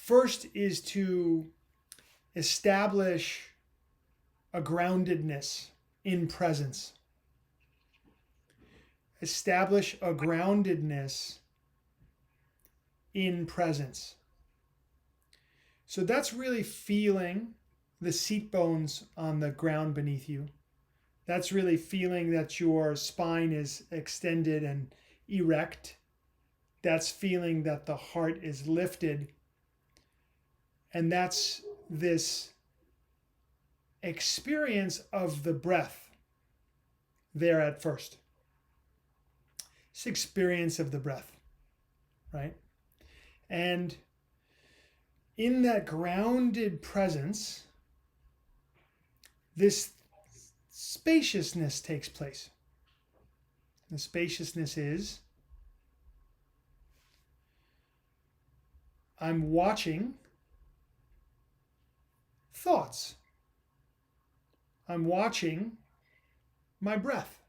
First is to establish a groundedness in presence. Establish a groundedness in presence. So that's really feeling the seat bones on the ground beneath you. That's really feeling that your spine is extended and erect. That's feeling that the heart is lifted. And that's this experience of the breath there at first. This experience of the breath, right? And in that grounded presence, this spaciousness takes place. The spaciousness is, I'm watching thoughts. I'm watching my breath.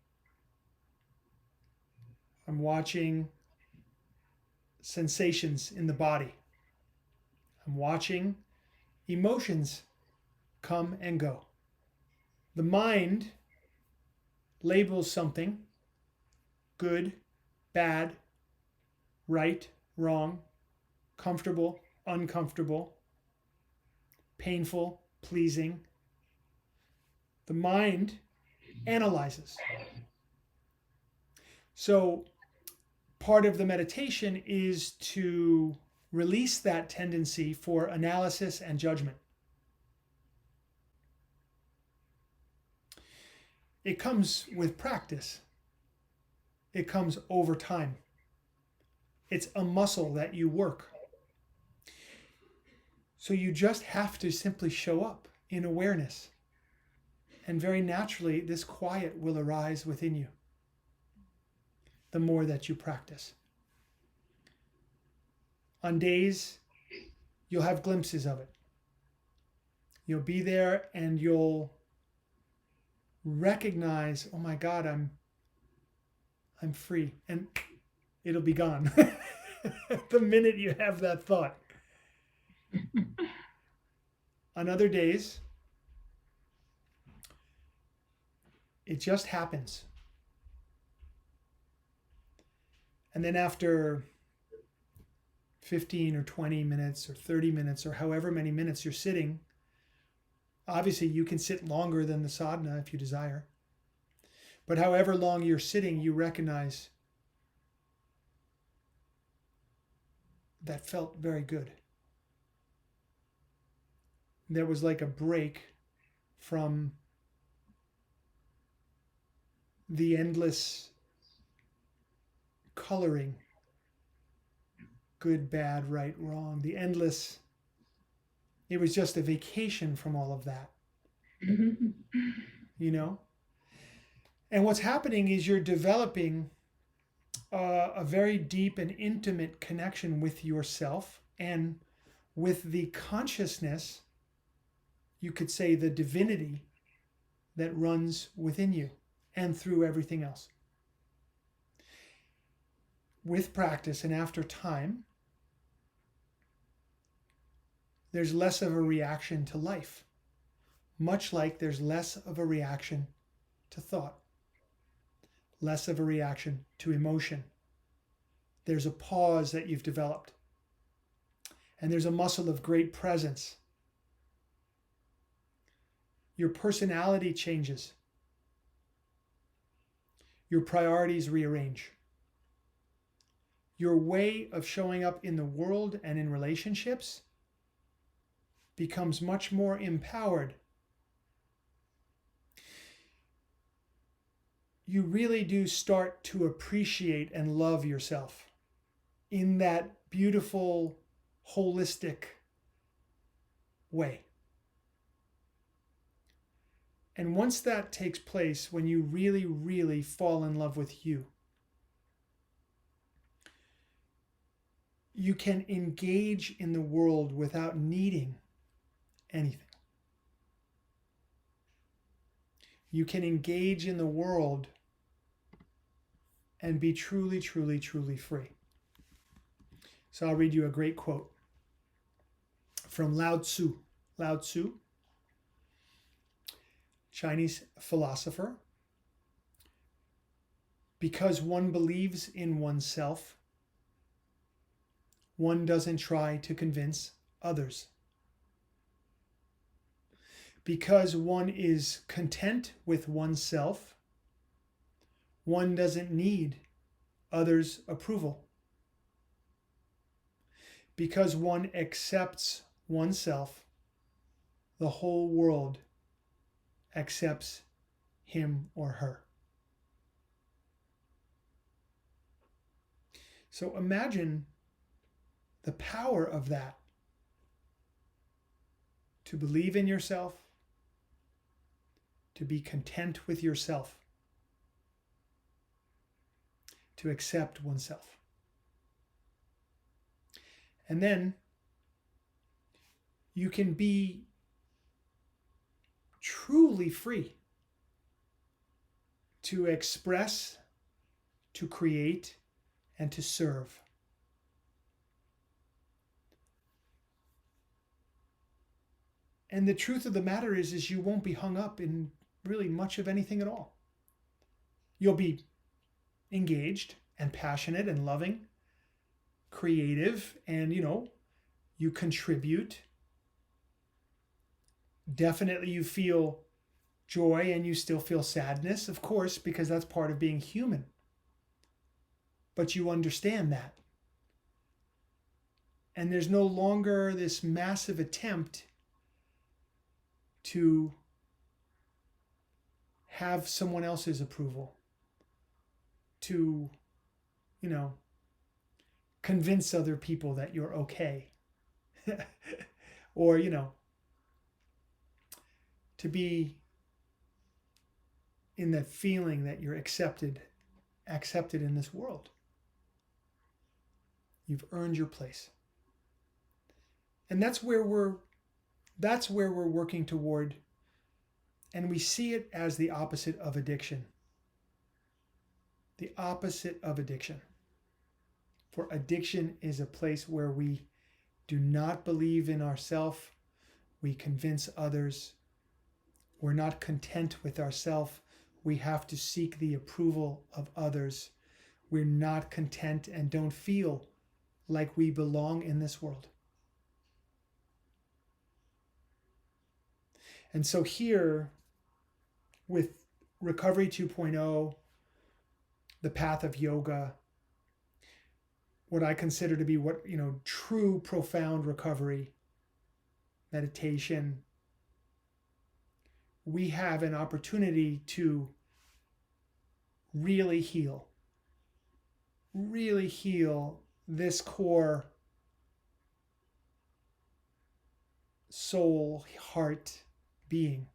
I'm watching sensations in the body. I'm watching emotions come and go. The mind labels something good, bad, right, wrong, comfortable, uncomfortable, painful, pleasing. The mind analyzes. So part of the meditation is to release that tendency for analysis and judgment. It comes with practice. It comes over time. It's a muscle that you work. So you just have to simply show up in awareness. And very naturally, this quiet will arise within you the more that you practice. On days, you'll have glimpses of it. You'll be there and you'll recognize, oh my God, I'm free. And it'll be gone the minute you have that thought. On other days, it just happens. And then after 15 or 20 minutes or 30 minutes or however many minutes you're sitting, obviously you can sit longer than the sadhana if you desire. But however long you're sitting, you recognize that felt very good. There was like a break from the endless coloring, good, bad, right, wrong, the endless, it was just a vacation from all of that, you know? And what's happening is you're developing a very deep and intimate connection with yourself and with the consciousness, you could say the divinity that runs within you and through everything else. With practice and after time, there's less of a reaction to life, much like there's less of a reaction to thought, less of a reaction to emotion. There's a pause that you've developed, and there's a muscle of great presence. Your personality changes. Your priorities rearrange. Your way of showing up in the world and in relationships becomes much more empowered. You really do start to appreciate and love yourself in that beautiful, holistic way. And once that takes place, when you really, really fall in love with you, you can engage in the world without needing anything. You can engage in the world and be truly, truly, truly free. So I'll read you a great quote. from Lao Tzu. Lao Tzu, Chinese philosopher. Because one believes in oneself, one doesn't try to convince others. Because one is content with oneself, one doesn't need others' approval. Because one accepts oneself, the whole world accepts him or her. So imagine the power of that. To believe in yourself, to be content with yourself, to accept oneself. And then you can be truly free to express, to create, and to serve. And the truth of the matter is you won't be hung up in really much of anything at all. You'll be engaged and passionate and loving, creative, and you contribute. Definitely you feel joy and you still feel sadness, of course, because that's part of being human. But you understand that. And there's no longer this massive attempt to have someone else's approval, to, convince other people that you're okay. Or, to be in that feeling that you're accepted in this world. You've earned your place. And that's where we're working toward. And we see it as the opposite of addiction. The opposite of addiction. For addiction is a place where we do not believe in ourselves. We convince others. We're not content with ourselves. We have to seek the approval of others. We're not content and don't feel like we belong in this world. And so here, with Recovery 2.0, the path of yoga, what I consider to be true profound recovery, meditation, we have an opportunity to really heal this core soul, heart, being.